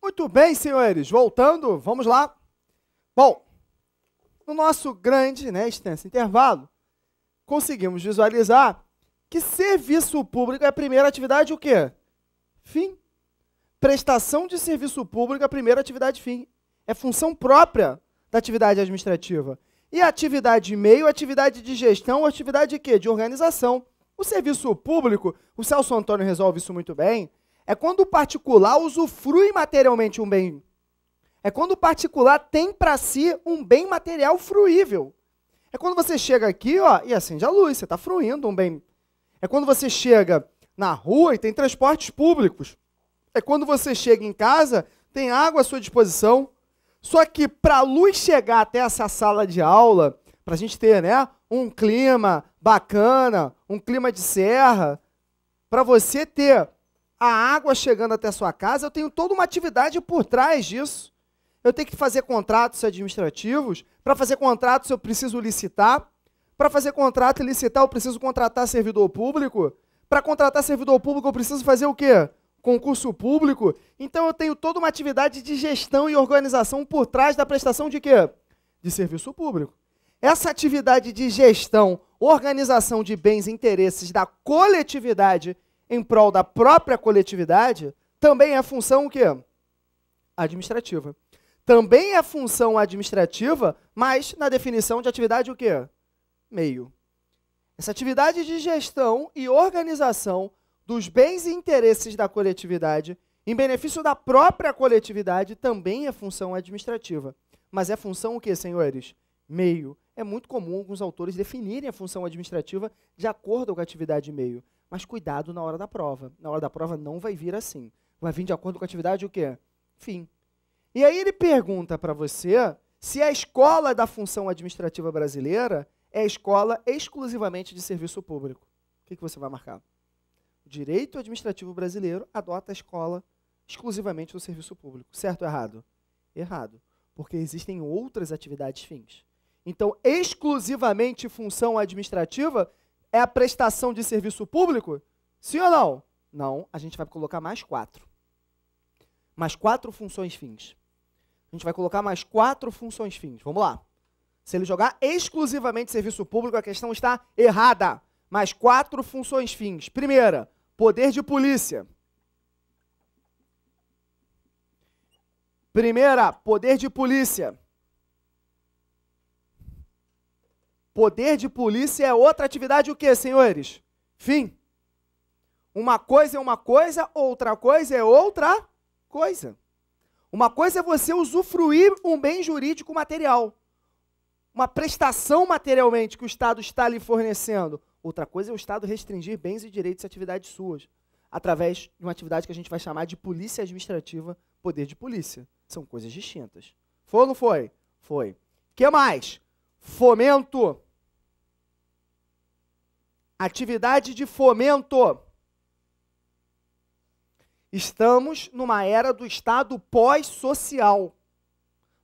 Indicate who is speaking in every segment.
Speaker 1: Muito bem, senhores, voltando, vamos lá. Bom, no nosso grande, extenso intervalo, conseguimos visualizar que serviço público é a primeira atividade o quê? Fim. Prestação de serviço público é a primeira atividade fim. É função própria da atividade administrativa. E a atividade meio, atividade de gestão, atividade de quê? De organização. O serviço público, o Celso Antônio resolve isso muito bem, é quando o particular usufrui materialmente um bem. É quando o particular tem para si um bem material fruível. É quando você chega aqui, ó, e acende a luz, você está fruindo um bem. É quando você chega na rua e tem transportes públicos. É quando você chega em casa, tem água à sua disposição. Só que para a luz chegar até essa sala de aula, para a gente ter, um clima bacana, um clima de serra, para você ter a água chegando até a sua casa, eu tenho toda uma atividade por trás disso. Eu tenho que fazer contratos administrativos. Para fazer contratos, eu preciso licitar. Para fazer contrato e licitar, eu preciso contratar servidor público. Para contratar servidor público, eu preciso fazer o quê? Concurso público. Então, eu tenho toda uma atividade de gestão e organização por trás da prestação de quê? De serviço público. Essa atividade de gestão, organização de bens e interesses da coletividade em prol da própria coletividade, também é função o quê? Administrativa. Também é função administrativa, mas na definição de atividade o quê? Meio. Essa atividade de gestão e organização dos bens e interesses da coletividade, em benefício da própria coletividade, também é função administrativa. Mas é função o quê, senhores? Meio. É muito comum alguns autores definirem a função administrativa de acordo com a atividade meio. Mas cuidado na hora da prova. Na hora da prova não vai vir assim. Vai vir de acordo com a atividade o quê? Fim. E aí ele pergunta para você se a escola da função administrativa brasileira é a escola exclusivamente de serviço público. O que você vai marcar? O direito administrativo brasileiro adota a escola exclusivamente do serviço público. Certo ou errado? Errado. Porque existem outras atividades fins. Então, exclusivamente função administrativa é a prestação de serviço público? Sim ou não? Não, a gente vai colocar mais 4. Mais 4 funções fins. A gente vai colocar mais 4 funções fins. Vamos lá. Se ele jogar exclusivamente serviço público, a questão está errada. Mais 4 funções fins. Primeira, poder de polícia. Primeira, poder de polícia. Poder de polícia é outra atividade o quê, senhores? Fim. Uma coisa é uma coisa, outra coisa é outra coisa. Uma coisa é você usufruir um bem jurídico material. Uma prestação materialmente que o Estado está lhe fornecendo. Outra coisa é o Estado restringir bens e direitos e atividades suas, através de uma atividade que a gente vai chamar de polícia administrativa, poder de polícia. São coisas distintas. Foi ou não foi? Foi. O que mais? Fomento. Atividade de fomento. Estamos numa era do Estado pós-social.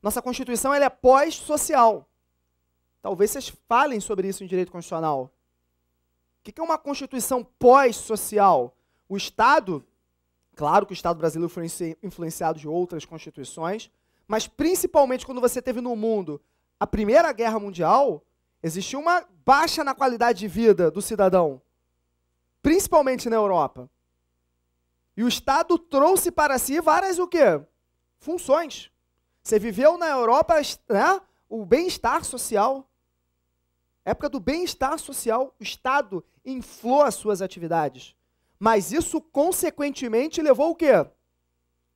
Speaker 1: Nossa Constituição ela é pós-social. Talvez vocês falem sobre isso em direito constitucional. O que é uma Constituição pós-social? O Estado, claro que o Estado brasileiro foi influenciado de outras constituições, mas principalmente quando você teve no mundo a Primeira Guerra Mundial, existiu uma baixa na qualidade de vida do cidadão, principalmente na Europa. E o Estado trouxe para si várias o quê? Funções. Você viveu na Europa, o bem-estar social. Época do bem-estar social, o Estado inflou as suas atividades. Mas isso, consequentemente, levou o quê?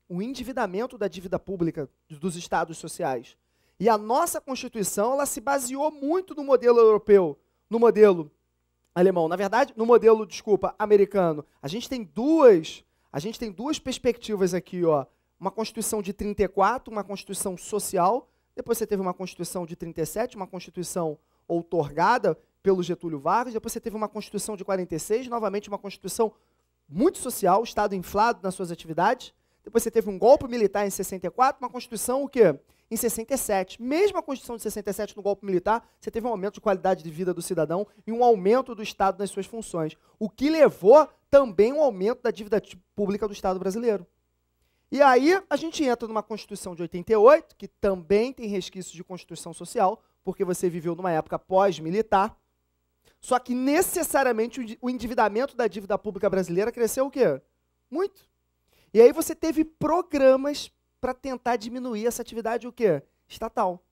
Speaker 1: O endividamento da dívida pública dos Estados sociais. E a nossa Constituição, ela se baseou muito no modelo europeu, no modelo alemão. Na verdade, no modelo, americano. A gente tem duas perspectivas aqui, ó. Uma Constituição de 34, uma Constituição social. Depois você teve uma Constituição de 37, uma Constituição outorgada pelo Getúlio Vargas. Depois você teve uma Constituição de 46, novamente uma Constituição muito social, Estado inflado nas suas atividades. Depois você teve um golpe militar em 64, uma Constituição o quê? Em 67. Mesmo a Constituição de 67 no golpe militar, você teve um aumento de qualidade de vida do cidadão e um aumento do Estado nas suas funções. O que levou também um aumento da dívida pública do Estado brasileiro. E aí a gente entra numa Constituição de 88, que também tem resquícios de Constituição Social, porque você viveu numa época pós-militar. Só que necessariamente o endividamento da dívida pública brasileira cresceu o quê? Muito. E aí você teve programas para tentar diminuir essa atividade o quê? Estatal.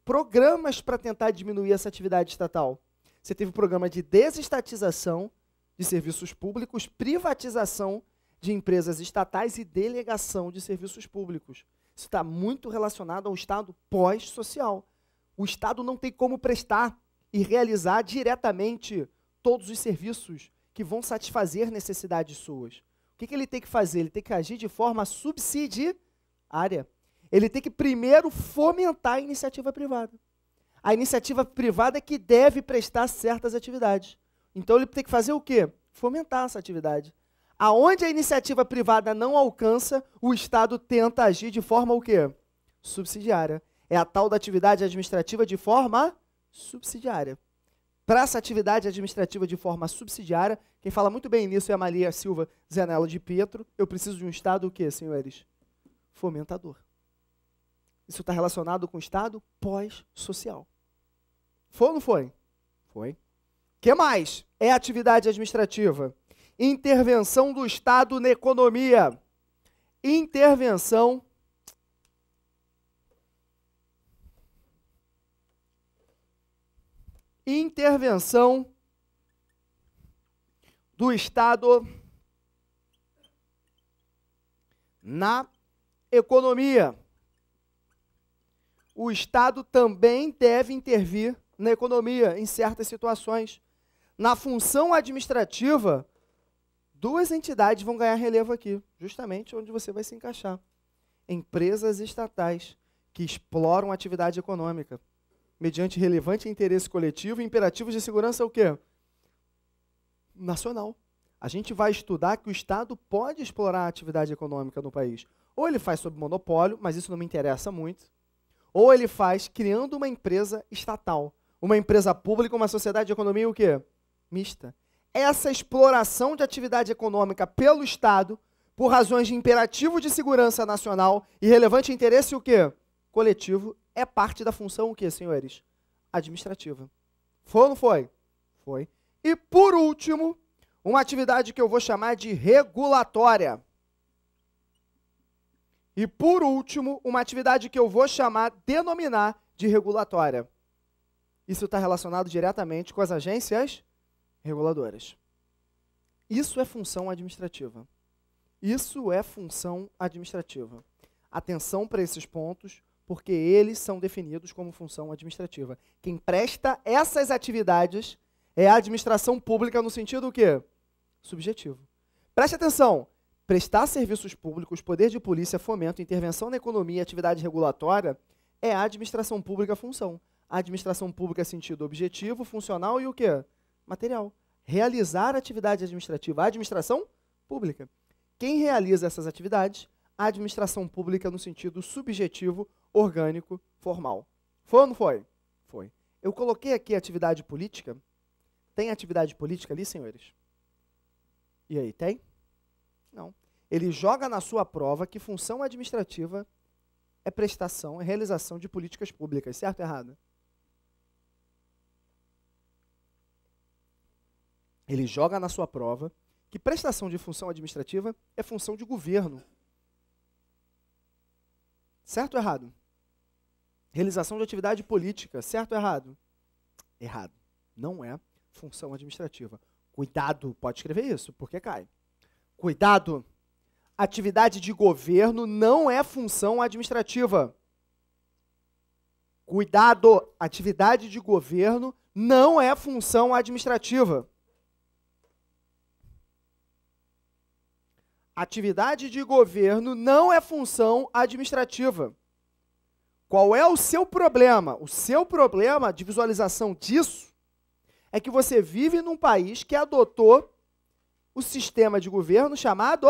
Speaker 1: Programas para tentar diminuir essa atividade estatal. Você teve o programa de desestatização de serviços públicos, privatização de empresas estatais e delegação de serviços públicos. Isso está muito relacionado ao Estado pós-social. O Estado não tem como prestar e realizar diretamente todos os serviços que vão satisfazer necessidades suas. O que ele tem que fazer? Ele tem que agir de forma subsidiária. Ele tem que primeiro fomentar a iniciativa privada. A iniciativa privada é que deve prestar certas atividades. Então ele tem que fazer o quê? Fomentar essa atividade. Aonde a iniciativa privada não alcança, o Estado tenta agir de forma o quê? Subsidiária. É a tal da atividade administrativa de forma subsidiária. Para essa atividade administrativa de forma subsidiária, quem fala muito bem nisso é a Maria Silva Zanello de Pietro. Eu preciso de um Estado o quê, senhores? Fomentador. Isso está relacionado com o Estado pós-social. Foi ou não foi? Foi. O que mais é atividade administrativa? Intervenção do Estado na economia. Intervenção do Estado na economia. O Estado também deve intervir na economia em certas situações. Na função administrativa, duas entidades vão ganhar relevo aqui, justamente onde você vai se encaixar. Empresas estatais que exploram atividade econômica mediante relevante interesse coletivo e imperativos de segurança o quê? Nacional. A gente vai estudar que o Estado pode explorar a atividade econômica no país. Ou ele faz sob monopólio, mas isso não me interessa muito, ou ele faz criando uma empresa estatal, uma empresa pública, uma sociedade de economia o quê? Mista. Essa exploração de atividade econômica pelo Estado, por razões de imperativo de segurança nacional e relevante interesse o quê? Coletivo, é parte da função o quê, senhores? Administrativa. Foi ou não foi? Foi. E por último, uma atividade que eu vou chamar de regulatória. E por último, uma atividade que eu vou denominar de regulatória. Isso está relacionado diretamente com as agências reguladoras. Isso é função administrativa. Isso é função administrativa. Atenção para esses pontos, porque eles são definidos como função administrativa. Quem presta essas atividades é a administração pública no sentido o quê? Subjetivo. Preste atenção. Prestar serviços públicos, poder de polícia, fomento, intervenção na economia e atividade regulatória é a administração pública função. A administração pública é sentido objetivo, funcional e o quê? Material. Realizar atividade administrativa. A administração pública. Quem realiza essas atividades? A administração pública no sentido subjetivo, orgânico, formal. Foi ou não foi? Foi. Eu coloquei aqui atividade política. Tem atividade política ali, senhores? E aí, tem? Não. Ele joga na sua prova que função administrativa é prestação, é realização de políticas públicas, certo ou errado? Ele joga na sua prova que prestação de função administrativa é função de governo. Certo ou errado? Realização de atividade política, certo ou errado? Errado. Não é função administrativa. Cuidado, pode escrever isso, porque cai. Cuidado, atividade de governo não é função administrativa. Cuidado, atividade de governo não é função administrativa. Atividade de governo não é função administrativa. Qual é o seu problema? O seu problema de visualização disso é que você vive num país que adotou o sistema de governo chamado...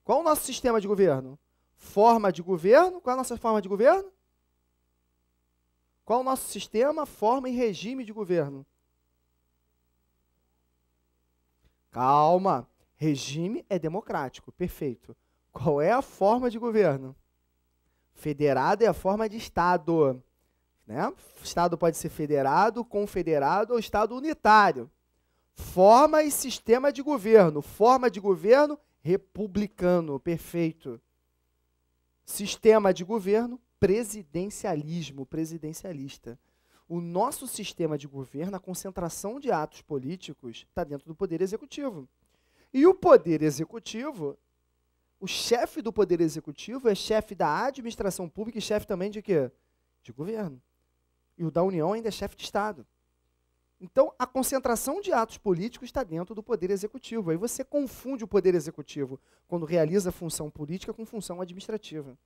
Speaker 1: Qual é o nosso sistema de governo? Forma de governo. Qual é a nossa forma de governo? Qual é o nosso sistema, forma e regime de governo? Calma. Regime é democrático, perfeito. Qual é a forma de governo? Federado é a forma de Estado. Né? Estado pode ser federado, confederado ou Estado unitário. Forma e sistema de governo. Forma de governo republicano, perfeito. Sistema de governo, presidencialismo, presidencialista. O nosso sistema de governo, a concentração de atos políticos, está dentro do Poder Executivo. E o Poder Executivo, o chefe do Poder Executivo é chefe da administração pública e chefe também de quê? De governo. E o da União ainda é chefe de Estado. Então, a concentração de atos políticos está dentro do Poder Executivo. Aí você confunde o Poder Executivo quando realiza a função política com função administrativa.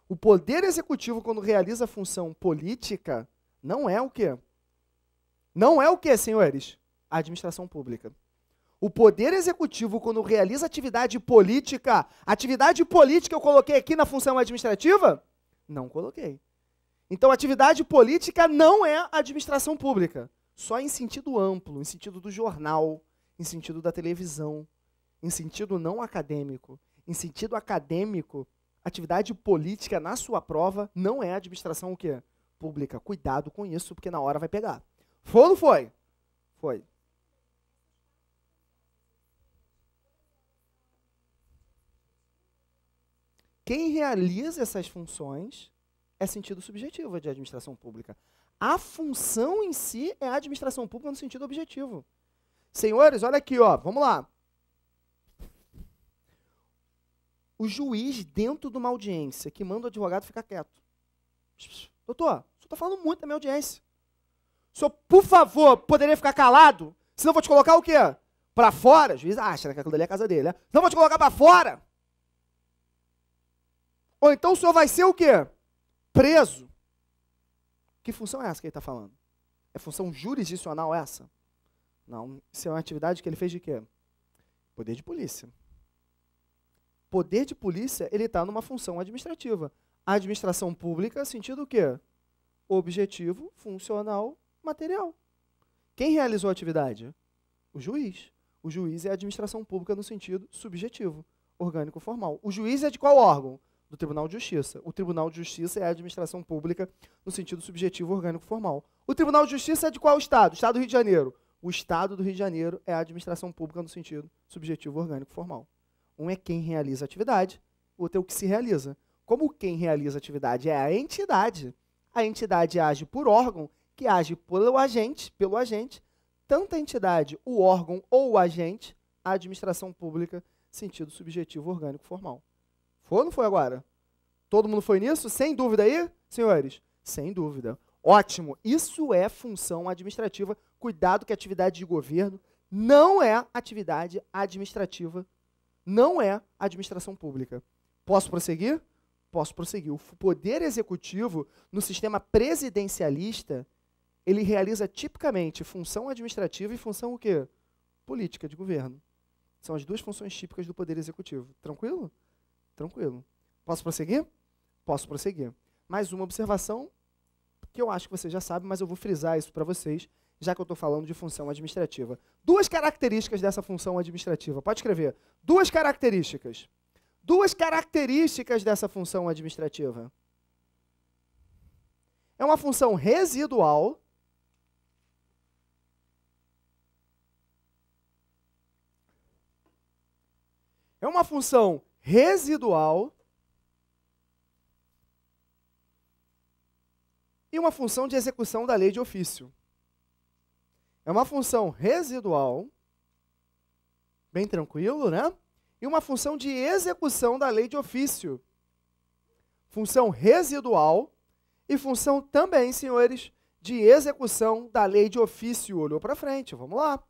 Speaker 1: O Poder Executivo, quando realiza a função política, não é o quê? Não é o quê, senhores? A administração pública. O Poder Executivo, quando realiza atividade política eu coloquei aqui na função administrativa? Não coloquei. Então, atividade política não é administração pública. Só em sentido amplo, em sentido do jornal, em sentido da televisão, em sentido não acadêmico. Em sentido acadêmico, atividade política na sua prova não é administração o quê? Pública. Cuidado com isso, porque na hora vai pegar. Foi ou não foi? Foi. Quem realiza essas funções é sentido subjetivo de administração pública. A função em si é a administração pública no sentido objetivo. Senhores, olha aqui, ó, vamos lá. O juiz, dentro de uma audiência, que manda o advogado ficar quieto. Doutor, o senhor está falando muito da minha audiência. O senhor, por favor, poderia ficar calado? Senão eu vou te colocar o quê? Para fora? O juiz acha que aquilo ali é a casa dele, né? Senão eu vou te colocar para fora. Ou então o senhor vai ser o quê? Preso. Que função é essa que ele está falando? É função jurisdicional essa? Não, isso é uma atividade que ele fez de quê? Poder de polícia. Poder de polícia, ele está numa função administrativa. A administração pública, sentido o quê? Objetivo, funcional, material. Quem realizou a atividade? O juiz. O juiz é a administração pública no sentido subjetivo, orgânico formal. O juiz é de qual órgão? Do Tribunal de Justiça. O Tribunal de Justiça é a administração pública no sentido subjetivo, orgânico formal. O Tribunal de Justiça é de qual estado? Estado do Rio de Janeiro. O Estado do Rio de Janeiro é a administração pública no sentido subjetivo, orgânico formal. Um é quem realiza a atividade, o outro é o que se realiza. Como quem realiza a atividade é a entidade age por órgão, que age pelo agente, tanto a entidade, o órgão ou o agente, a administração pública, sentido subjetivo, orgânico, formal. Foi ou não foi agora? Todo mundo foi nisso? Sem dúvida aí, senhores? Sem dúvida. Ótimo. Isso é função administrativa. Cuidado que a atividade de governo não é atividade administrativa, não é administração pública. Posso prosseguir? Posso prosseguir. O Poder Executivo, no sistema presidencialista, ele realiza tipicamente função administrativa e função o quê? Política de governo. São as duas funções típicas do Poder Executivo. Tranquilo? Tranquilo. Posso prosseguir? Posso prosseguir. Mais uma observação que eu acho que você já sabe, mas eu vou frisar isso para vocês, já que eu estou falando de função administrativa. Duas características dessa função administrativa. Pode escrever. Duas características. Duas características dessa função administrativa. É uma função residual. É uma função residual e uma função de execução da lei de ofício. É uma função residual, bem tranquilo, né? E uma função de execução da lei de ofício. Função residual e função também, senhores, de execução da lei de ofício. Olhou para frente, vamos lá.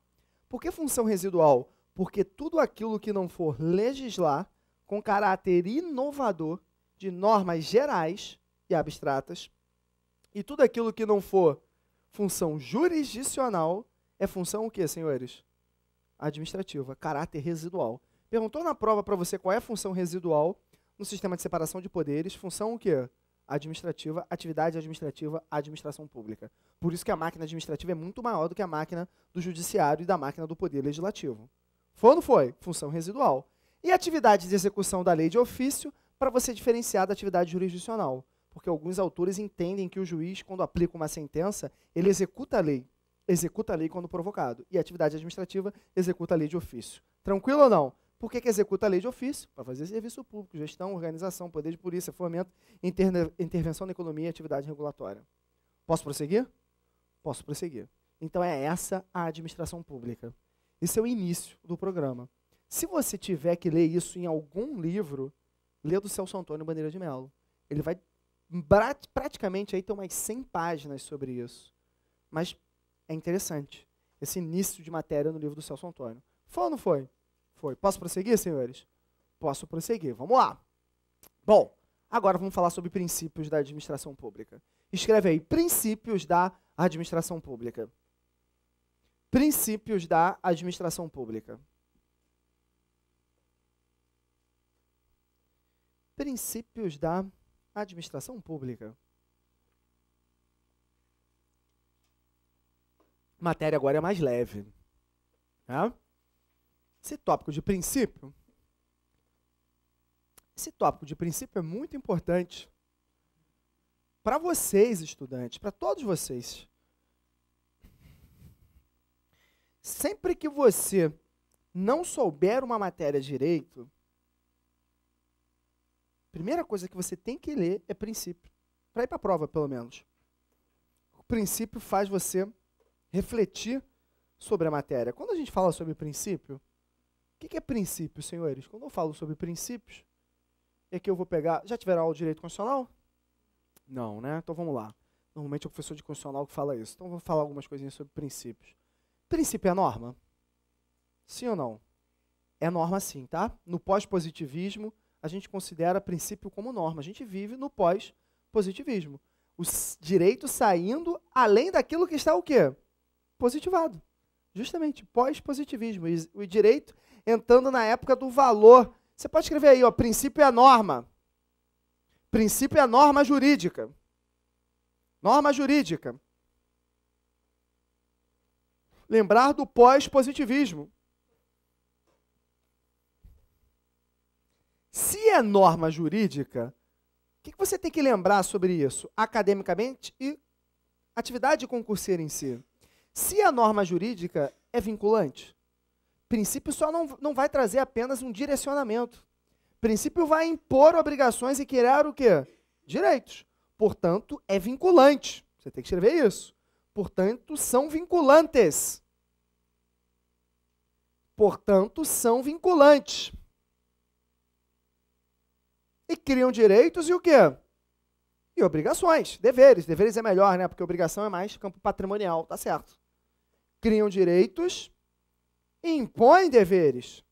Speaker 1: Por que função residual? Porque tudo aquilo que não for legislar com caráter inovador de normas gerais e abstratas, e tudo aquilo que não for função jurisdicional é função o quê, senhores? Administrativa, caráter residual. Perguntou na prova para você qual é a função residual no sistema de separação de poderes, função o quê? Administrativa, atividade administrativa, administração pública. Por isso que a máquina administrativa é muito maior do que a máquina do judiciário e da máquina do poder legislativo. Foi ou não foi? Função residual. E atividade de execução da lei de ofício, para você diferenciar da atividade jurisdicional. Porque alguns autores entendem que o juiz, quando aplica uma sentença, ele executa a lei quando provocado. E a atividade administrativa executa a lei de ofício. Tranquilo ou não? Por que executa a lei de ofício? Para fazer serviço público, gestão, organização, poder de polícia, fomento, intervenção na economia e atividade regulatória. Posso prosseguir? Posso prosseguir. Então é essa a administração pública. Esse é o início do programa. Se você tiver que ler isso em algum livro, lê do Celso Antônio Bandeira de Mello. Ele vai praticamente aí ter umas 100 páginas sobre isso. Mas é interessante esse início de matéria no livro do Celso Antônio. Foi ou não foi? Foi. Posso prosseguir, senhores? Posso prosseguir. Vamos lá. Bom, agora vamos falar sobre princípios da administração pública. Escreve aí, princípios da administração pública. Princípios da administração pública. Princípios da administração pública. A matéria agora é mais leve. Né? Esse tópico de princípio é muito importante para vocês, estudantes, para todos vocês. Sempre que você não souber uma matéria direito, a primeira coisa que você tem que ler é princípio. Para ir para a prova, pelo menos. O princípio faz você refletir sobre a matéria. Quando a gente fala sobre princípio, o que é princípio, senhores? Quando eu falo sobre princípios, é que eu vou pegar... Já tiveram aula de direito constitucional? Não, né? Então vamos lá. Normalmente é o professor de constitucional que fala isso. Então eu vou falar algumas coisinhas sobre princípios. Princípio é norma? Sim ou não? É norma sim, tá? No pós-positivismo, a gente considera princípio como norma. A gente vive no pós-positivismo. O direito saindo além daquilo que está o quê? Positivado. Justamente, pós-positivismo. O direito entrando na época do valor. Você pode escrever aí, ó, princípio é norma. Princípio é norma jurídica. Norma jurídica. Lembrar do pós-positivismo. Se é norma jurídica, o que você tem que lembrar sobre isso? Academicamente e atividade concurseira em si. Se a norma jurídica é vinculante, princípio só não vai trazer apenas um direcionamento. Princípio vai impor obrigações e criar o quê? Direitos. Portanto, é vinculante. Você tem que escrever isso. Portanto, são vinculantes. Portanto, são vinculantes. E criam direitos e o quê? E obrigações, deveres. Deveres é melhor, né? Porque obrigação é mais campo patrimonial, tá certo. Criam direitos e impõem deveres.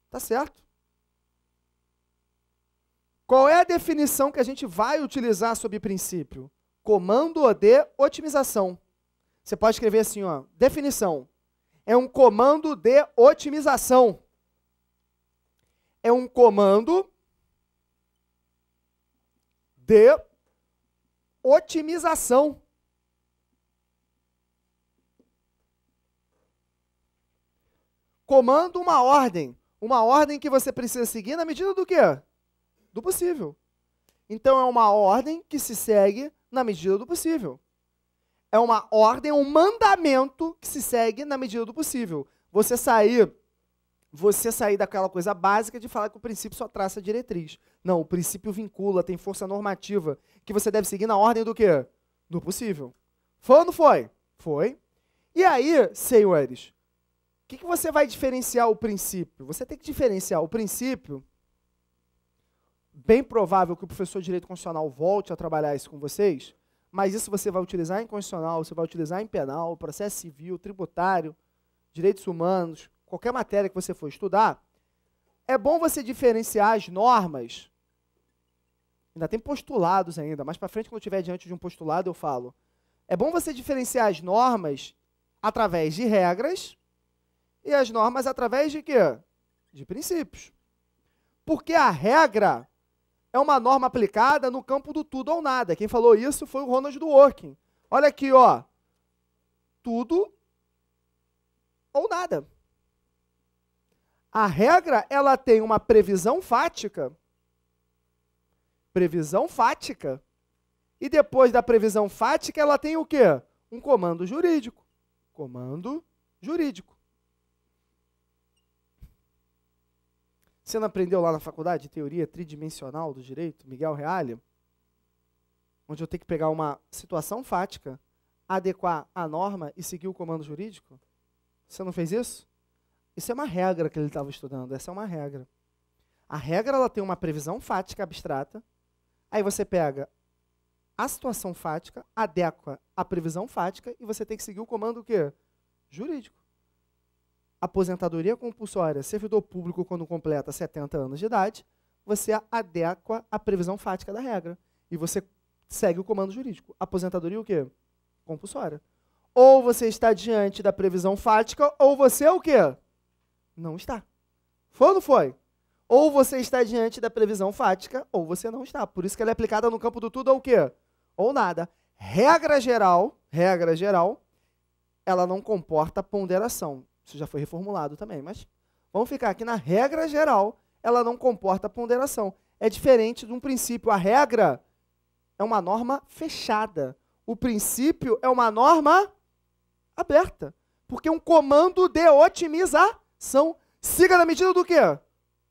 Speaker 1: Tá certo? Qual é a definição que a gente vai utilizar sobre princípio? Comando de otimização. Você pode escrever assim, ó, definição. É um comando de otimização. É um comando de otimização. Comando uma ordem que você precisa seguir na medida do quê? Do possível. Então é uma ordem que se segue na medida do possível. É uma ordem, um mandamento que se segue na medida do possível. Você sair daquela coisa básica de falar que o princípio só traça a diretriz. Não, o princípio vincula, tem força normativa, que você deve seguir na ordem do quê? Do possível. Foi ou não foi? Foi. E aí, senhores, o que você vai diferenciar o princípio? Você tem que diferenciar o princípio, bem provável que o professor de Direito Constitucional volte a trabalhar isso com vocês, mas isso você vai utilizar em constitucional, você vai utilizar em penal, processo civil, tributário, direitos humanos, qualquer matéria que você for estudar. É bom você diferenciar as normas. Ainda tem postulados ainda, mais para frente, quando eu estiver diante de um postulado, eu falo. É bom você diferenciar as normas através de regras e as normas através de quê? De princípios. Porque a regra é uma norma aplicada no campo do tudo ou nada. Quem falou isso foi o Ronald Dworkin. Olha aqui, ó. Tudo ou nada. A regra, ela tem uma previsão fática. Previsão fática. E depois da previsão fática, ela tem o quê? Um comando jurídico. Comando jurídico. Você não aprendeu lá na faculdade de teoria tridimensional do direito, Miguel Reale? Onde eu tenho que pegar uma situação fática, adequar a norma e seguir o comando jurídico? Você não fez isso? Isso é uma regra que ele estava estudando, essa é uma regra. A regra, ela tem uma previsão fática abstrata, aí você pega a situação fática, adequa a previsão fática e você tem que seguir o comando o quê? Jurídico. Aposentadoria compulsória, servidor público quando completa 70 anos de idade, você adequa a previsão fática da regra e você segue o comando jurídico. Aposentadoria o quê? Compulsória. Ou você está diante da previsão fática, ou você é o quê? Não está. Foi ou não foi? Ou você está diante da previsão fática, ou você não está. Por isso que ela é aplicada no campo do tudo ou quê? Ou nada. Regra geral, ela não comporta ponderação. Isso já foi reformulado também, mas vamos ficar aqui na regra geral, ela não comporta ponderação. É diferente de um princípio. A regra é uma norma fechada. O princípio é uma norma aberta. Porque é um comando de otimização. Siga na medida do quê?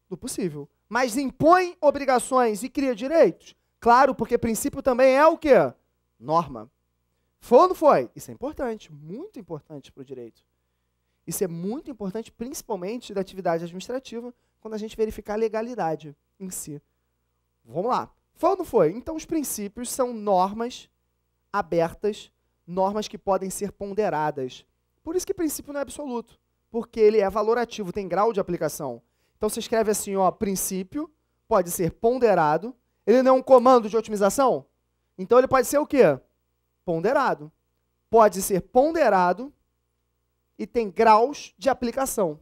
Speaker 1: Do possível. Mas impõe obrigações e cria direitos? Claro, porque princípio também é o quê? Norma. Foi ou não foi? Isso é importante, muito importante para o direito. Isso é muito importante, principalmente da atividade administrativa, quando a gente verificar a legalidade em si. Vamos lá. Foi ou não foi? Então, os princípios são normas abertas, normas que podem ser ponderadas. Por isso que princípio não é absoluto, porque ele é valorativo, tem grau de aplicação. Então, você escreve assim, ó, princípio pode ser ponderado. Ele não é um comando de otimização? Então, ele pode ser o quê? Ponderado. Pode ser ponderado e tem graus de aplicação.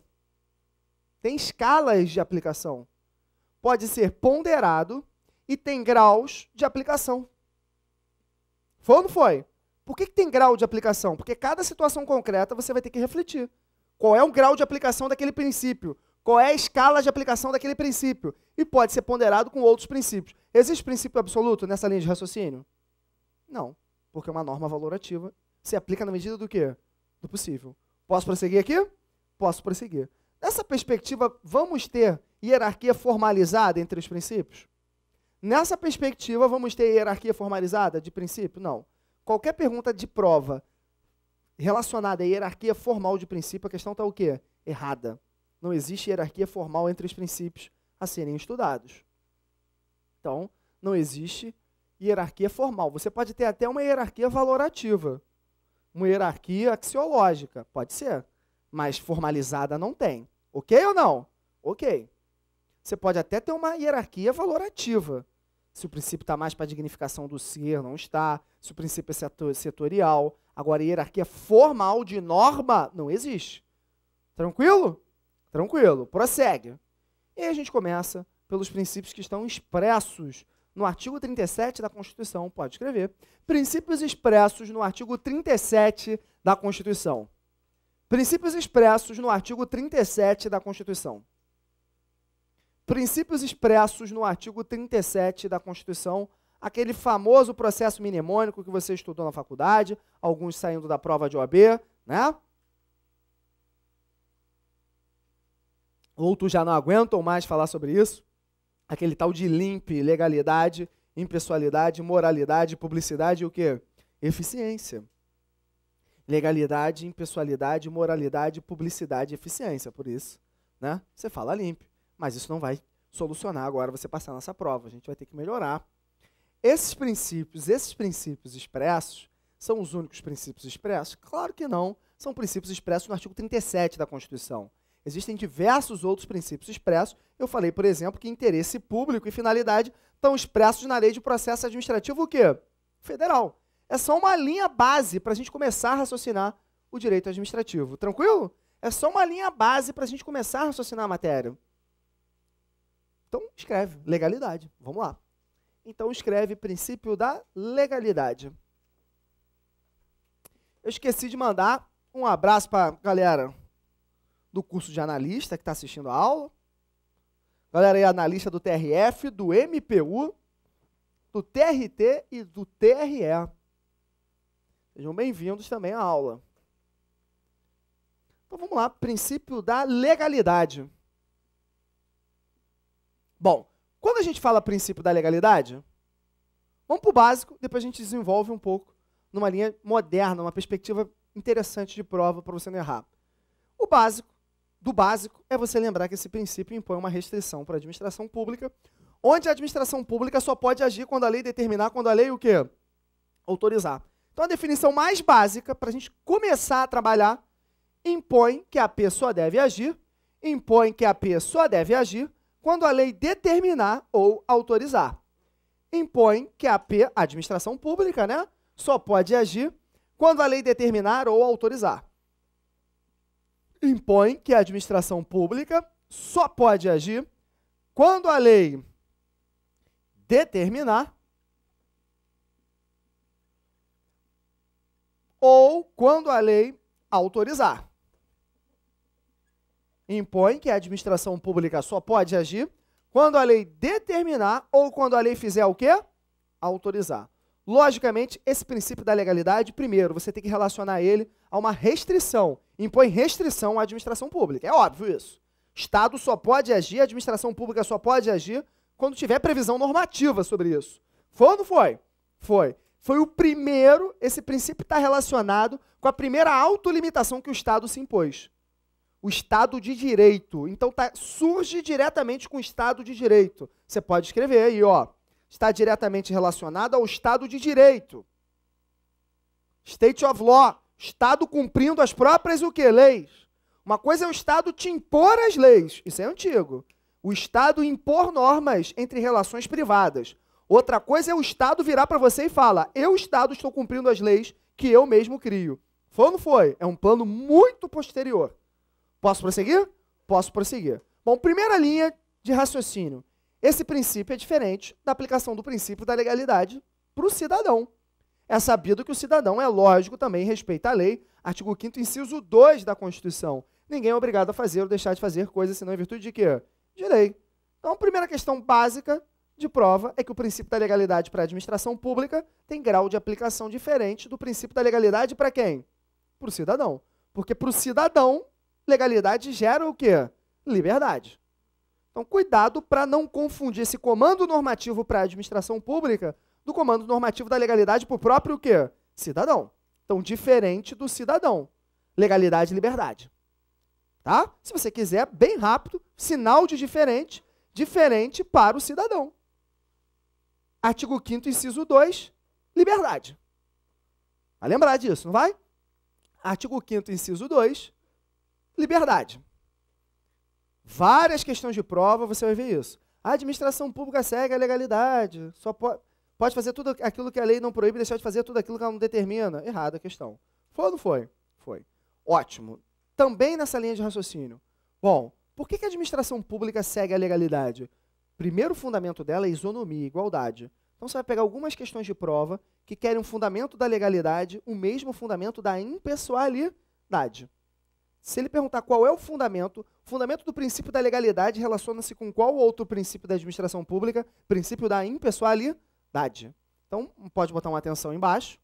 Speaker 1: Tem escalas de aplicação. Pode ser ponderado e tem graus de aplicação. Foi ou não foi? Por que tem grau de aplicação? Porque cada situação concreta você vai ter que refletir. Qual é o grau de aplicação daquele princípio? Qual é a escala de aplicação daquele princípio? E pode ser ponderado com outros princípios. Existe princípio absoluto nessa linha de raciocínio? Não, porque é uma norma valorativa. Se aplica na medida do quê? Do possível. Posso prosseguir aqui? Posso prosseguir. Nessa perspectiva, vamos ter hierarquia formalizada entre os princípios? Nessa perspectiva, vamos ter hierarquia formalizada de princípio? Não. Qualquer pergunta de prova relacionada à hierarquia formal de princípio, a questão está o quê? Errada. Não existe hierarquia formal entre os princípios a serem estudados. Então, não existe hierarquia formal. Você pode ter até uma hierarquia valorativa. Uma hierarquia axiológica, pode ser, mas formalizada não tem. Ok ou não? Ok. Você pode até ter uma hierarquia valorativa. Se o princípio está mais para a dignificação do ser, não está. Se o princípio é setorial. Agora, hierarquia formal de norma não existe. Tranquilo? Tranquilo. Prossegue. E aí a gente começa pelos princípios que estão expressos no artigo 37 da Constituição, pode escrever. Princípios expressos no artigo 37 da Constituição. Princípios expressos no artigo 37 da Constituição. Princípios expressos no artigo 37 da Constituição, aquele famoso processo mnemônico que você estudou na faculdade, alguns saindo da prova de OAB, né? Outros já não aguentam mais falar sobre isso. Aquele tal de LIMP, legalidade, impessoalidade, moralidade, publicidade e o quê? Eficiência. Legalidade, impessoalidade, moralidade, publicidade e eficiência. Por isso, né? Você fala LIMP. Mas isso não vai solucionar agora você passar nessa prova. A gente vai ter que melhorar. Esses princípios expressos, são os únicos princípios expressos? Claro que não. São princípios expressos no artigo 37 da Constituição. Existem diversos outros princípios expressos. Eu falei, por exemplo, que interesse público e finalidade estão expressos na Lei de Processo Administrativo o quê? Federal. É só uma linha base para a gente começar a raciocinar o direito administrativo. Tranquilo? É só uma linha base para a gente começar a raciocinar a matéria. Então, escreve legalidade. Vamos lá. Então, escreve princípio da legalidade. Eu esqueci de mandar um abraço para a galera do curso de analista que está assistindo a aula. Galera aí, analista do TRF, do MPU, do TRT e do TRE. Sejam bem-vindos também à aula. Então vamos lá, princípio da legalidade. Bom, quando a gente fala princípio da legalidade, vamos para o básico, depois a gente desenvolve um pouco numa linha moderna, uma perspectiva interessante de prova para você não errar. O básico do básico é você lembrar que esse princípio impõe uma restrição para a administração pública, onde a administração pública só pode agir quando a lei determinar, quando a lei o quê? Autorizar. Então a definição mais básica, para a gente começar a trabalhar, impõe que a pessoa deve agir, quando a lei determinar ou autorizar. Impõe que a administração pública, né, só pode agir quando a lei determinar ou autorizar. Impõe que a administração pública só pode agir quando a lei determinar ou quando a lei autorizar. Impõe que a administração pública só pode agir quando a lei determinar ou quando a lei fizer o quê? Autorizar. Logicamente, esse princípio da legalidade, primeiro, você tem que relacionar ele a uma restrição. Impõe restrição à administração pública. É óbvio isso. Estado só pode agir, a administração pública só pode agir quando tiver previsão normativa sobre isso. Foi ou não foi? Foi. Foi o primeiro, esse princípio está relacionado com a primeira autolimitação que o Estado se impôs. O Estado de Direito. Então, surge diretamente com o Estado de Direito. Você pode escrever aí, ó. Está diretamente relacionado ao Estado de Direito. State of Law. Estado cumprindo as próprias o quê? Leis. Uma coisa é o Estado te impor as leis. Isso é antigo. O Estado impor normas entre relações privadas. Outra coisa é o Estado virar para você e falar: eu, Estado, estou cumprindo as leis que eu mesmo crio. Foi ou não foi? É um plano muito posterior. Posso prosseguir? Posso prosseguir. Bom, primeira linha de raciocínio. Esse princípio é diferente da aplicação do princípio da legalidade para o cidadão. É sabido que o cidadão, é lógico, também respeita a lei, artigo 5º, inciso 2 da Constituição. Ninguém é obrigado a fazer ou deixar de fazer coisas senão em virtude de quê? De lei. Então, a primeira questão básica de prova é que o princípio da legalidade para a administração pública tem grau de aplicação diferente do princípio da legalidade para quem? Para o cidadão. Porque para o cidadão, legalidade gera o quê? Liberdade. Então, cuidado para não confundir esse comando normativo para a administração pública do comando normativo da legalidade para o próprio quê? Cidadão. Então, diferente do cidadão. Legalidade e liberdade. Tá? Se você quiser, bem rápido, sinal de diferente, diferente para o cidadão. Artigo 5º, inciso 2, liberdade. Vai lembrar disso, não vai? Artigo 5º, inciso 2, liberdade. Várias questões de prova, você vai ver isso. A administração pública segue a legalidade, só pode fazer tudo aquilo que a lei não proíbe, deixar de fazer tudo aquilo que ela não determina. Errada a questão. Foi ou não foi? Foi. Ótimo. Também nessa linha de raciocínio. Bom, por que a administração pública segue a legalidade? Primeiro fundamento dela é isonomia, igualdade. Então você vai pegar algumas questões de prova que querem um fundamento da legalidade, o mesmo fundamento da impessoalidade. Se ele perguntar qual é o fundamento do princípio da legalidade relaciona-se com qual outro princípio da administração pública? Princípio da impessoalidade. Então, pode botar uma atenção embaixo.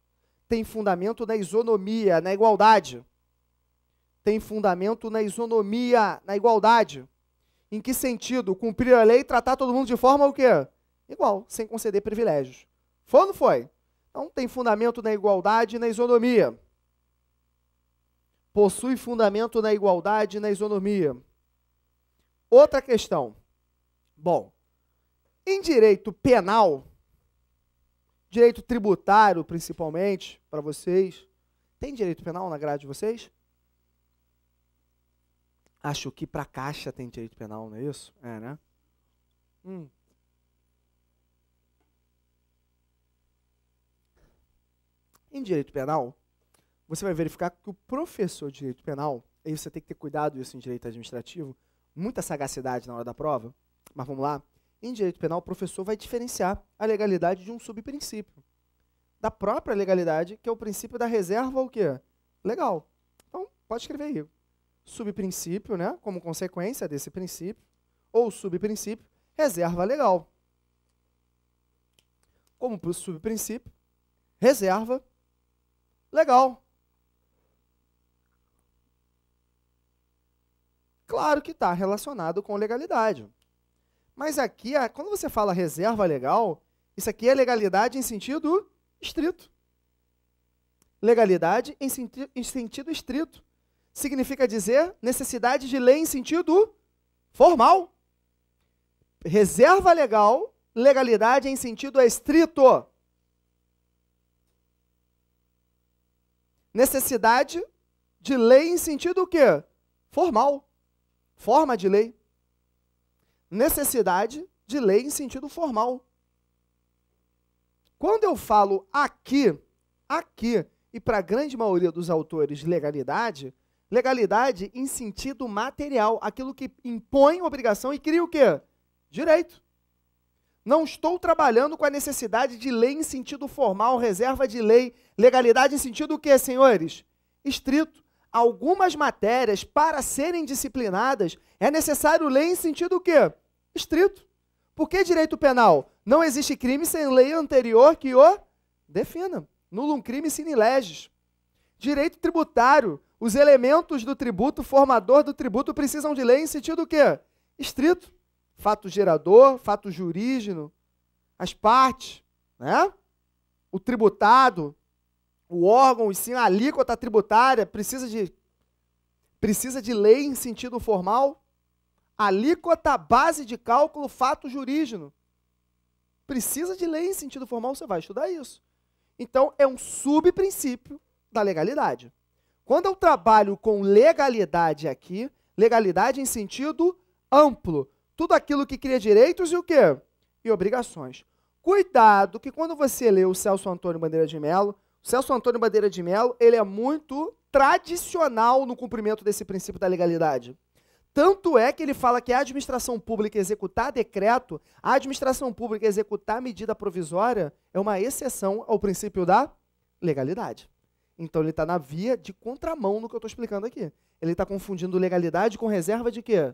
Speaker 1: Tem fundamento na isonomia, na igualdade. Tem fundamento na isonomia, na igualdade. Em que sentido? Cumprir a lei e tratar todo mundo de forma o quê? Igual, sem conceder privilégios. Foi ou não foi? Então, tem fundamento na igualdade e na isonomia. Possui fundamento na igualdade e na isonomia. Outra questão. Bom, em direito penal, direito tributário, principalmente, para vocês, tem direito penal na grade de vocês? Acho que para a Caixa tem direito penal, não é isso? É, né? Em direito penal, você vai verificar que o professor de direito penal, aí você tem que ter cuidado isso em direito administrativo, muita sagacidade na hora da prova, mas vamos lá. Em direito penal, o professor vai diferenciar a legalidade de um subprincípio. Da própria legalidade, que é o princípio da reserva o quê? Legal. Então, pode escrever aí. subprincípio, né, como consequência desse princípio, ou subprincípio, reserva legal. Como subprincípio, reserva legal. Claro que está relacionado com legalidade. Mas aqui, quando você fala reserva legal, isso aqui é legalidade em sentido estrito. Legalidade em sentido estrito. Significa dizer necessidade de lei em sentido formal. Reserva legal, legalidade em sentido estrito. Necessidade de lei em sentido o quê? Formal. Forma de lei. Necessidade de lei em sentido formal. Quando eu falo aqui, e para a grande maioria dos autores, legalidade em sentido material, aquilo que impõe obrigação e cria o quê? Direito. Não estou trabalhando com a necessidade de lei em sentido formal, reserva de lei, legalidade em sentido o quê, senhores? Estrito. Algumas matérias, para serem disciplinadas, é necessário lei em sentido o quê? Estrito. Por que direito penal? Não existe crime sem lei anterior que o defina. Nullum crime sine leges. Direito tributário. Os elementos do tributo, formador do tributo, precisam de lei em sentido o quê? Estrito. Fato gerador, fato jurígeno, as partes, né? O tributado, o órgão, sim, a alíquota tributária, precisa de lei em sentido formal. Alíquota, base de cálculo, fato jurígeno. Precisa de lei em sentido formal, você vai estudar isso. Então, é um subprincípio da legalidade. Quando eu trabalho com legalidade aqui, legalidade em sentido amplo, tudo aquilo que cria direitos e o quê? E obrigações. Cuidado que quando você lê o Celso Antônio Bandeira de Mello, o Celso Antônio Bandeira de Mello, ele é muito tradicional no cumprimento desse princípio da legalidade. Tanto é que ele fala que a administração pública executar decreto, a administração pública executar medida provisória é uma exceção ao princípio da legalidade. Então ele está na via de contramão no que eu estou explicando aqui. Ele está confundindo legalidade com reserva de quê?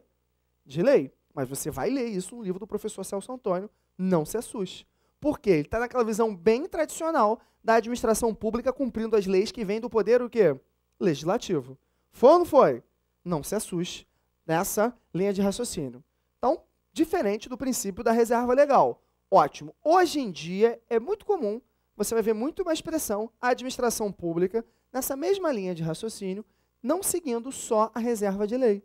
Speaker 1: De lei. Mas você vai ler isso no livro do professor Celso Antônio, não se assuste. Por quê? Ele está naquela visão bem tradicional da administração pública cumprindo as leis que vêm do poder o quê? Legislativo. Foi ou não foi? Não se assuste nessa linha de raciocínio. Então, diferente do princípio da reserva legal. Ótimo. Hoje em dia é muito comum, você vai ver muito mais expressão, a administração pública nessa mesma linha de raciocínio, não seguindo só a reserva de lei.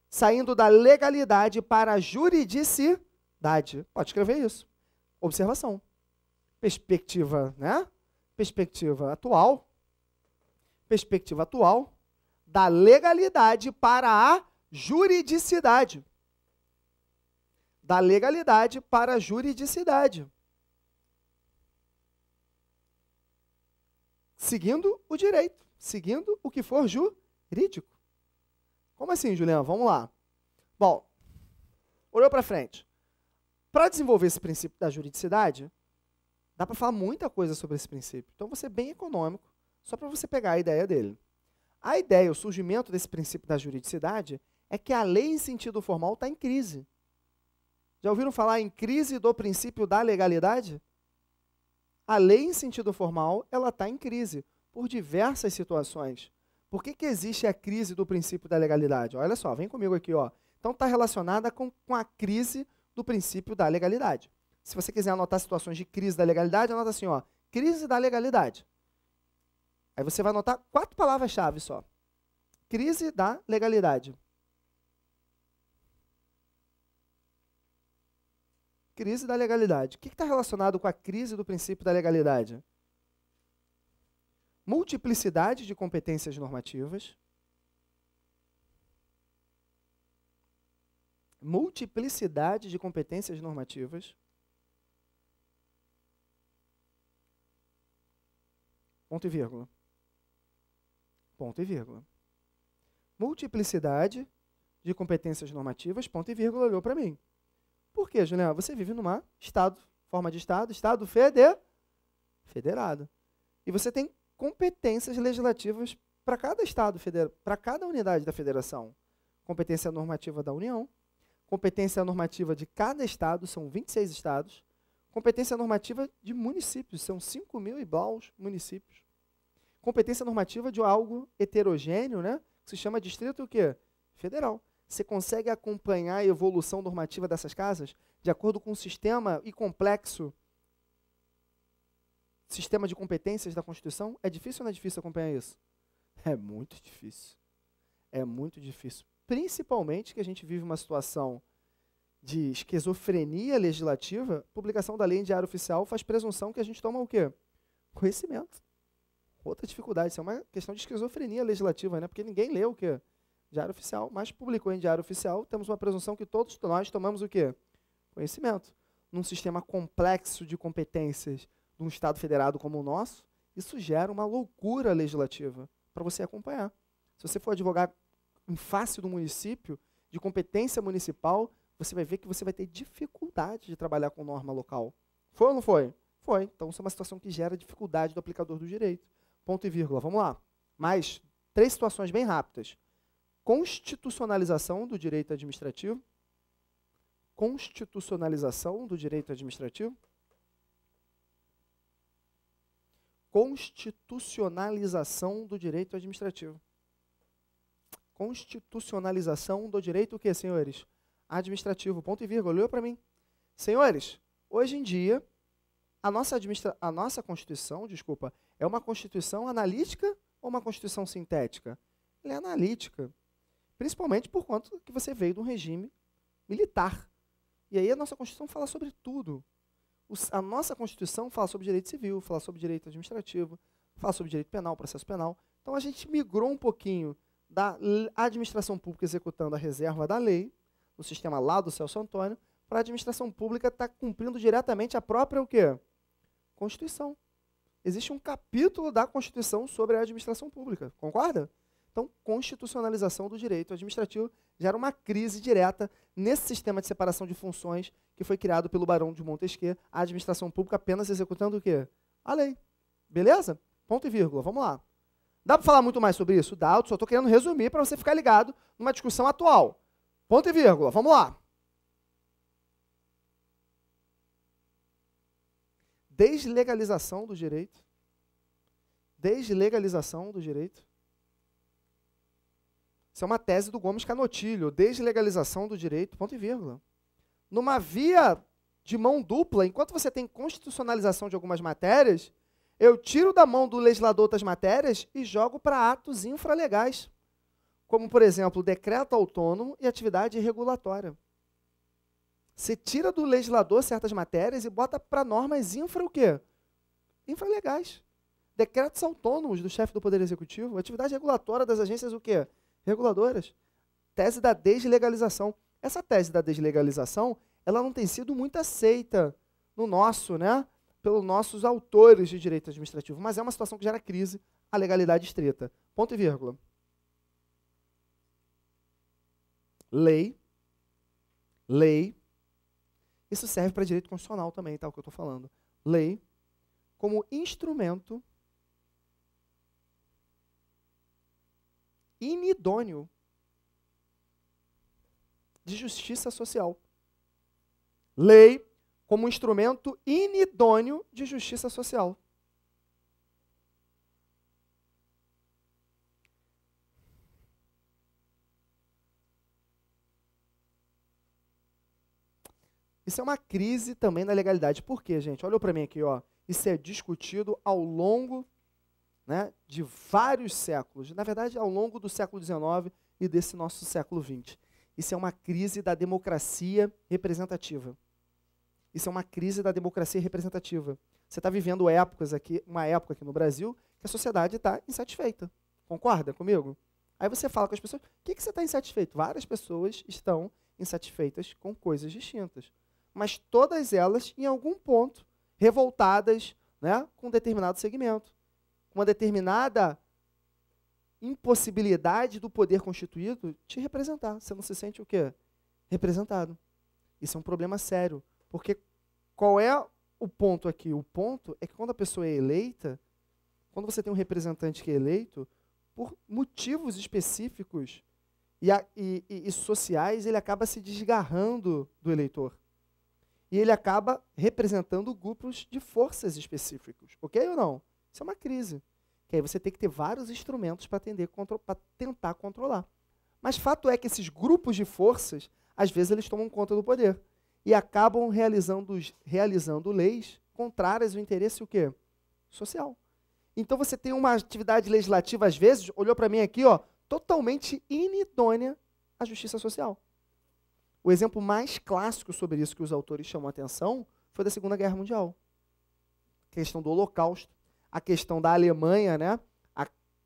Speaker 1: Saindo da legalidade para a juridicidade. Pode escrever isso. Observação. Perspectiva, né? Perspectiva atual. Perspectiva atual da legalidade para a juridicidade. Da legalidade para a juridicidade. Seguindo o direito, seguindo o que for jurídico. Como assim, Juliana? Vamos lá. Bom, olhou para frente. Para desenvolver esse princípio da juridicidade, dá para falar muita coisa sobre esse princípio. Então, vou ser bem econômico, só para você pegar a ideia dele. A ideia, o surgimento desse princípio da juridicidade é que a lei em sentido formal está em crise. Já ouviram falar em crise do princípio da legalidade? A lei em sentido formal, ela está em crise por diversas situações. Por que existe a crise do princípio da legalidade? Olha só, vem comigo aqui, ó. Então está relacionada com a crise do princípio da legalidade. Se você quiser anotar situações de crise da legalidade, anota assim, ó, crise da legalidade. Aí você vai anotar 4 palavras-chave só. Crise da legalidade. Crise da legalidade. O que está relacionado com a crise do princípio da legalidade? Multiplicidade de competências normativas. Multiplicidade de competências normativas. Ponto e vírgula. Ponto e vírgula. Multiplicidade de competências normativas, ponto e vírgula, olhou para mim. Por quê, Juliana? Você vive numa estado, forma de estado federado. E você tem competências legislativas para cada estado, para cada unidade da federação. Competência normativa da União, competência normativa de cada estado, são 26 estados, competência normativa de municípios, são 5 mil e blaus municípios. Competência normativa de algo heterogêneo, né, que se chama distrito o quê? Federal. Você consegue acompanhar a evolução normativa dessas casas de acordo com o sistema e complexo sistema de competências da Constituição? É difícil ou não é difícil acompanhar isso? É muito difícil. É muito difícil. Principalmente que a gente vive uma situação de esquizofrenia legislativa. Publicação da lei em Diário Oficial faz presunção que a gente toma o quê? Conhecimento. Outra dificuldade. Isso é uma questão de esquizofrenia legislativa, né? Porque ninguém lê o quê? Diário Oficial, mas publicou em Diário Oficial, temos uma presunção que todos nós tomamos o quê? Conhecimento. Num sistema complexo de competências de um Estado federado como o nosso, isso gera uma loucura legislativa para você acompanhar. Se você for advogar em face do município, de competência municipal, você vai ver que você vai ter dificuldade de trabalhar com norma local. Foi ou não foi? Foi. Então, isso é uma situação que gera dificuldade do aplicador do direito. Ponto e vírgula. Vamos lá. Mais 3 situações bem rápidas. Constitucionalização do direito administrativo. Constitucionalização do direito administrativo. Constitucionalização do direito administrativo. Constitucionalização do direito o quê, senhores? Administrativo. Ponto e vírgula. Olhou para mim. Senhores, hoje em dia, a nossa Constituição, desculpa, é uma Constituição analítica ou uma Constituição sintética? Ela é analítica. Principalmente por conta que você veio de um regime militar. E aí a nossa Constituição fala sobre tudo. A nossa Constituição fala sobre direito civil, fala sobre direito administrativo, fala sobre direito penal, processo penal. Então a gente migrou um pouquinho da administração pública executando a reserva da lei, no sistema lá do Celso Antônio, para a administração pública estar cumprindo diretamente a própria o quê? Constituição. Existe um capítulo da Constituição sobre a administração pública, concorda? Então, constitucionalização do direito administrativo gera uma crise direta nesse sistema de separação de funções que foi criado pelo Barão de Montesquieu, a administração pública apenas executando o quê? A lei. Beleza? Ponto e vírgula. Vamos lá. Dá para falar muito mais sobre isso? Dá, eu só estou querendo resumir para você ficar ligado numa discussão atual. Ponto e vírgula. Vamos lá. Deslegalização do direito. Deslegalização do direito. Isso é uma tese do Gomes Canotilho, deslegalização do direito, ponto e vírgula. Numa via de mão dupla, enquanto você tem constitucionalização de algumas matérias, eu tiro da mão do legislador outras matérias e jogo para atos infralegais, como, por exemplo, decreto autônomo e atividade regulatória. Você tira do legislador certas matérias e bota para normas o quê? Infralegais. Decretos autônomos do chefe do Poder Executivo, atividade regulatória das agências o quê? Reguladoras. Tese da deslegalização. Essa tese da deslegalização, ela não tem sido muito aceita no nosso, né, pelos nossos autores de direito administrativo, mas é uma situação que gera crise, a legalidade estrita. Ponto e vírgula. Lei. Isso serve para direito constitucional também, tá, o que eu estou falando. Lei como instrumento inidôneo de justiça social. Lei como instrumento inidôneo de justiça social. Isso é uma crise também na legalidade. Por quê, gente? Olha para mim aqui, ó. Isso é discutido ao longo, né, de vários séculos, na verdade, ao longo do século XIX e desse nosso século XX. Isso é uma crise da democracia representativa. Isso é uma crise da democracia representativa. Você está vivendo uma época aqui no Brasil que a sociedade está insatisfeita. Concorda comigo? Aí você fala com as pessoas, o que você está insatisfeito? Várias pessoas estão insatisfeitas com coisas distintas. Mas todas elas, em algum ponto, revoltadas, né, com um determinado segmento. Uma determinada impossibilidade do poder constituído te representar. Você não se sente o quê? Representado. Isso é um problema sério. Porque qual é o ponto aqui? O ponto é que quando a pessoa é eleita, quando você tem um representante que é eleito, por motivos específicos e sociais, ele acaba se desgarrando do eleitor. E ele acaba representando grupos de forças específicos. Ok ou não? Isso é uma crise. Que aí você tem que ter vários instrumentos para tentar controlar. Mas fato é que esses grupos de forças, às vezes, eles tomam conta do poder. E acabam realizando leis contrárias ao interesse o quê? Social. Então você tem uma atividade legislativa, às vezes, olhou para mim aqui, ó, totalmente inidônea à justiça social. O exemplo mais clássico sobre isso que os autores chamam a atenção foi da Segunda Guerra Mundial. A questão do Holocausto, a questão da Alemanha, né?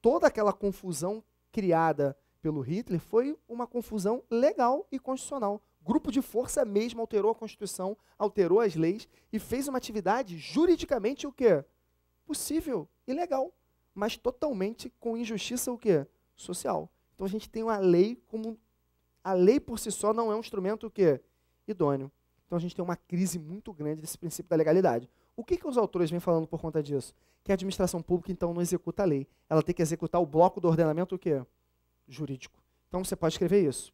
Speaker 1: Toda aquela confusão criada pelo Hitler foi uma confusão legal e constitucional. Grupo de força mesmo alterou a Constituição, alterou as leis e fez uma atividade juridicamente o quê? Possível e legal, mas totalmente com injustiça o quê? Social. Então a gente tem uma lei como... A lei por si só não é um instrumento o quê? Idôneo. Então a gente tem uma crise muito grande desse princípio da legalidade. O que os autores vêm falando por conta disso? Que a administração pública, então, não executa a lei. Ela tem que executar o bloco do ordenamento o quê? Jurídico. Então você pode escrever isso.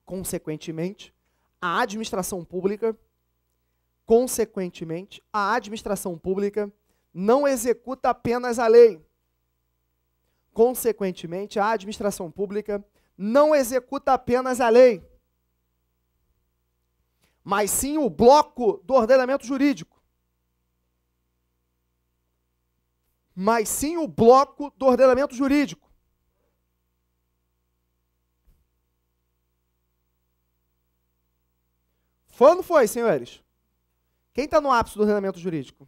Speaker 1: Consequentemente, a administração pública não executa apenas a lei. Consequentemente, a administração pública não executa apenas a lei, mas sim o bloco do ordenamento jurídico. Foi ou não foi, senhores? Quem está no ápice do ordenamento jurídico?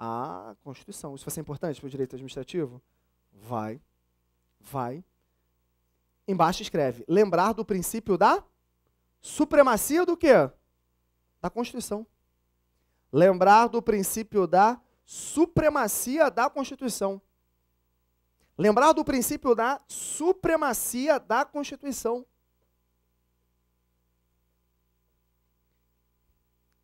Speaker 1: A Constituição. Isso vai ser importante para o direito administrativo? Vai. Embaixo escreve, lembrar do princípio da supremacia do quê? Da Constituição. Lembrar do princípio da supremacia da Constituição. Lembrar do princípio da supremacia da Constituição.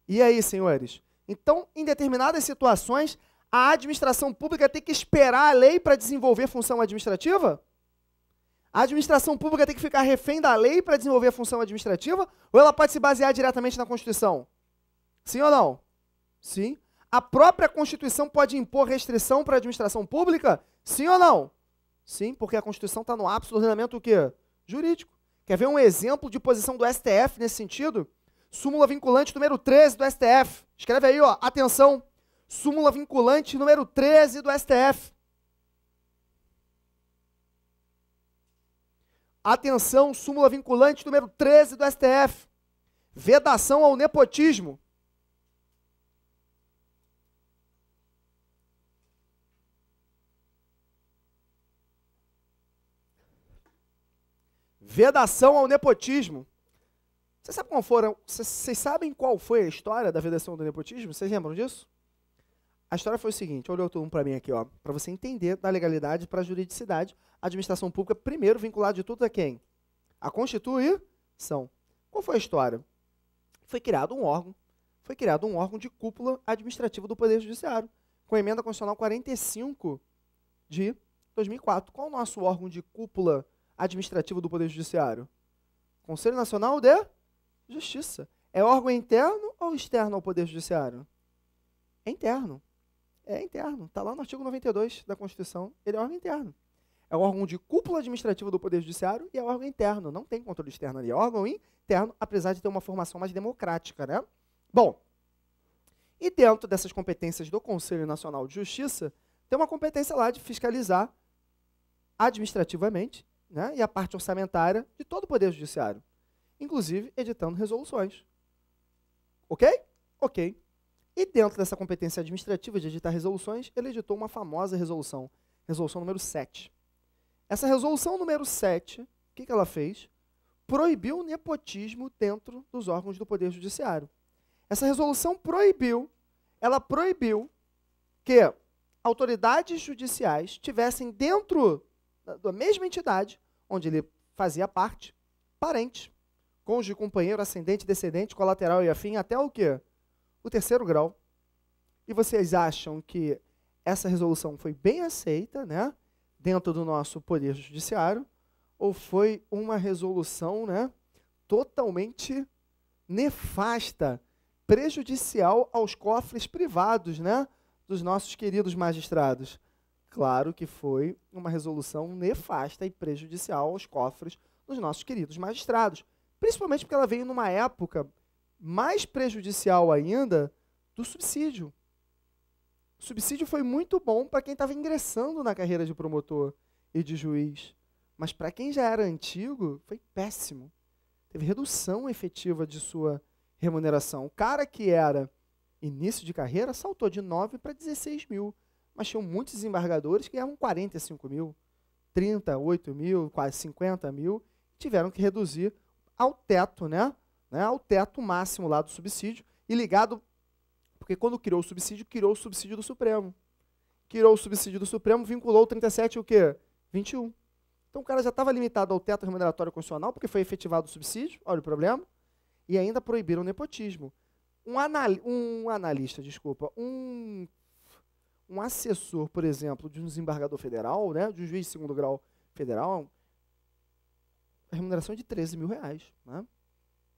Speaker 1: E aí, senhores? Então, em determinadas situações, a administração pública tem que esperar a lei para desenvolver função administrativa? A administração pública tem que ficar refém da lei para desenvolver a função administrativa? Ou ela pode se basear diretamente na Constituição? Sim ou não? Sim. A própria Constituição pode impor restrição para a administração pública? Sim ou não? Sim, porque a Constituição está no ápice do ordenamento o quê? Jurídico. Quer ver um exemplo de posição do STF nesse sentido? Súmula vinculante número 13 do STF. Escreve aí, ó, atenção. Súmula vinculante número 13 do STF. Atenção, súmula vinculante número 13 do STF. Vedação ao nepotismo. Vedação ao nepotismo. Vocês sabem qual foi a história da vedação do nepotismo? Vocês lembram disso? A história foi o seguinte, olha todo mundo para mim aqui, ó, para você entender da legalidade para a juridicidade, a administração pública, primeiro, vinculada de tudo a quem? A Constituição. Qual foi a história? Foi criado um órgão de cúpula administrativa do Poder Judiciário, com a emenda constitucional 45 de 2004. Qual é o nosso órgão de cúpula administrativa do Poder Judiciário? Conselho Nacional de Justiça. É órgão interno ou externo ao Poder Judiciário? É interno. É interno. Está lá no artigo 92 da Constituição. Ele é órgão interno. É o órgão de cúpula administrativa do Poder Judiciário e é órgão interno. Não tem controle externo ali. É órgão interno, apesar de ter uma formação mais democrática, né? Bom, e dentro dessas competências do Conselho Nacional de Justiça, tem uma competência lá de fiscalizar administrativamente, né, e a parte orçamentária de todo o Poder Judiciário, inclusive editando resoluções. Ok? Ok. E dentro dessa competência administrativa de editar resoluções, ele editou uma famosa resolução, resolução número 7. Essa resolução número 7, o que ela fez? Proibiu o nepotismo dentro dos órgãos do Poder Judiciário. Essa resolução proibiu que autoridades judiciais tivessem dentro da mesma entidade, onde ele fazia parte, parente, cônjuge, companheiro, ascendente, descendente, colateral e afim, até o quê? O 3º grau. E vocês acham que essa resolução foi bem aceita, né? dentro do nosso poder judiciário, ou foi uma resolução, né, totalmente nefasta, prejudicial aos cofres privados, né, dos nossos queridos magistrados? Claro que foi uma resolução nefasta e prejudicial aos cofres dos nossos queridos magistrados, principalmente porque ela veio numa época mais prejudicial ainda do subsídio. O subsídio foi muito bom para quem estava ingressando na carreira de promotor e de juiz, mas para quem já era antigo, foi péssimo. Teve redução efetiva de sua remuneração. O cara que era início de carreira saltou de 9 para 16 mil, mas tinham muitos desembargadores que ganhavam 45 mil, 38 mil, quase 50 mil, tiveram que reduzir ao teto, né, ao teto máximo lá do subsídio, e ligado, porque quando criou o subsídio do Supremo. Criou o subsídio do Supremo, vinculou o 37 e o quê? 21. Então o cara já estava limitado ao teto remuneratório constitucional, porque foi efetivado o subsídio, olha o problema, e ainda proibiram o nepotismo. Um assessor, por exemplo, de um desembargador federal, né, de um juiz de segundo grau federal, a remuneração é de 13 mil reais. Né?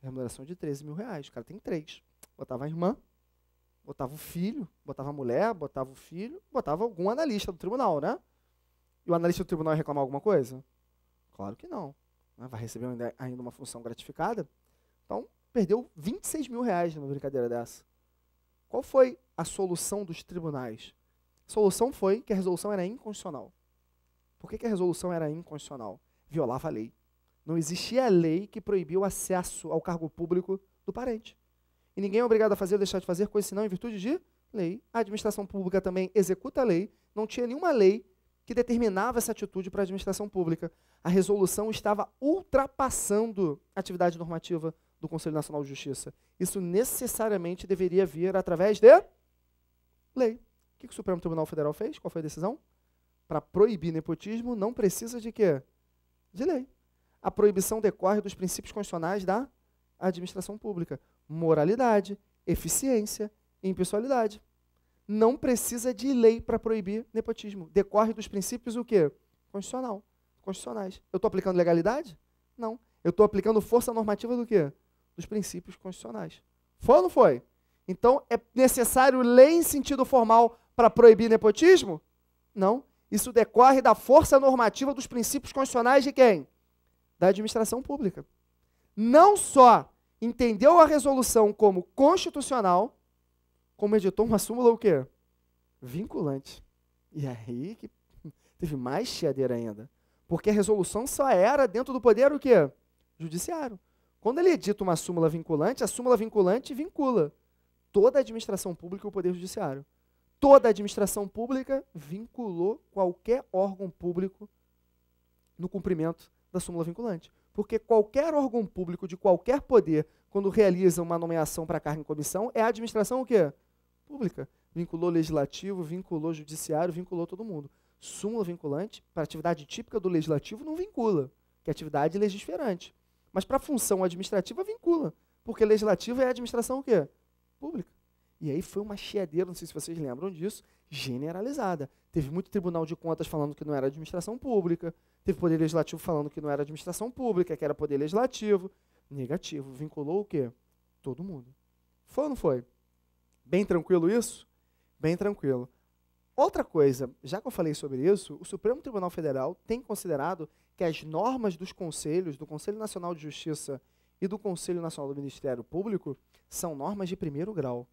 Speaker 1: A remuneração é de 13 mil reais. O cara tem 3. Botava a irmã, botava o filho, botava a mulher, botava o filho, botava algum analista do tribunal, né? E o analista do tribunal ia reclamar alguma coisa? Claro que não. Né? Vai receber ainda uma função gratificada. Então, perdeu 26 mil reais numa brincadeira dessa. Qual foi a solução dos tribunais? A solução foi que a resolução era inconstitucional. Por que a resolução era inconstitucional? Violava a lei. Não existia lei que proibia o acesso ao cargo público do parente. E ninguém é obrigado a fazer ou deixar de fazer coisa senão em virtude de lei. A administração pública também executa a lei. Não tinha nenhuma lei que determinava essa atitude para a administração pública. A resolução estava ultrapassando a atividade normativa do Conselho Nacional de Justiça. Isso necessariamente deveria vir através de lei. O que o Supremo Tribunal Federal fez? Qual foi a decisão? Para proibir nepotismo, não precisa de quê? De lei. A proibição decorre dos princípios constitucionais da administração pública. Moralidade, eficiência e impessoalidade. Não precisa de lei para proibir nepotismo. Decorre dos princípios o quê? Constitucionais. Eu estou aplicando legalidade? Não. Eu estou aplicando força normativa do quê? Dos princípios constitucionais. Foi ou não foi? Então, é necessário lei em sentido formal para proibir nepotismo? Não. Isso decorre da força normativa dos princípios constitucionais de quem? Da administração pública. Não só entendeu a resolução como constitucional, como editou uma súmula o quê? Vinculante. E aí que teve mais chiadeira ainda. Porque a resolução só era dentro do poder o quê? Judiciário. Quando ele edita uma súmula vinculante, a súmula vinculante vincula toda a administração pública e o poder judiciário. Toda a administração pública vinculou qualquer órgão público no cumprimento da súmula vinculante. Porque qualquer órgão público de qualquer poder, quando realiza uma nomeação para cargo em comissão, é a administração o quê? Pública. Vinculou legislativo, vinculou judiciário, vinculou todo mundo. Súmula vinculante, para atividade típica do legislativo, não vincula, que é atividade legisferante. Mas para a função administrativa, vincula. Porque legislativa é a administração o quê? Pública. E aí foi uma chiadeira, não sei se vocês lembram disso, generalizada. Teve muito Tribunal de Contas falando que não era administração pública, teve Poder Legislativo falando que não era administração pública, que era Poder Legislativo. Negativo. Vinculou o quê? Todo mundo. Foi ou não foi? Bem tranquilo isso? Bem tranquilo. Outra coisa, já que eu falei sobre isso, o Supremo Tribunal Federal tem considerado que as normas dos conselhos, do Conselho Nacional de Justiça e do Conselho Nacional do Ministério Público, são normas de primeiro grau.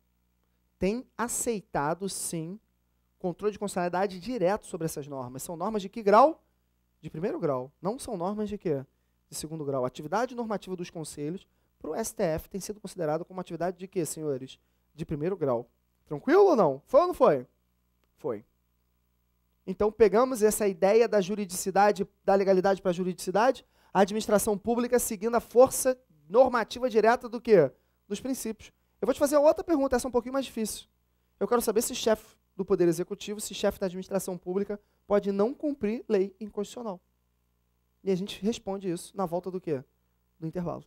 Speaker 1: Tem aceitado, sim, controle de constitucionalidade direto sobre essas normas. São normas de que grau? De primeiro grau. Não são normas de quê? De segundo grau. A atividade normativa dos conselhos para o STF tem sido considerada como atividade de quê, senhores? De primeiro grau. Tranquilo ou não? Foi ou não foi? Foi. Então, pegamos essa ideia da juridicidade, da legalidade para a juridicidade, a administração pública seguindo a força normativa direta do quê? Dos princípios. Eu vou te fazer outra pergunta, essa é um pouquinho mais difícil. Eu quero saber se chefe do Poder Executivo, se chefe da administração pública, pode não cumprir lei inconstitucional. E a gente responde isso na volta do quê? Do intervalo.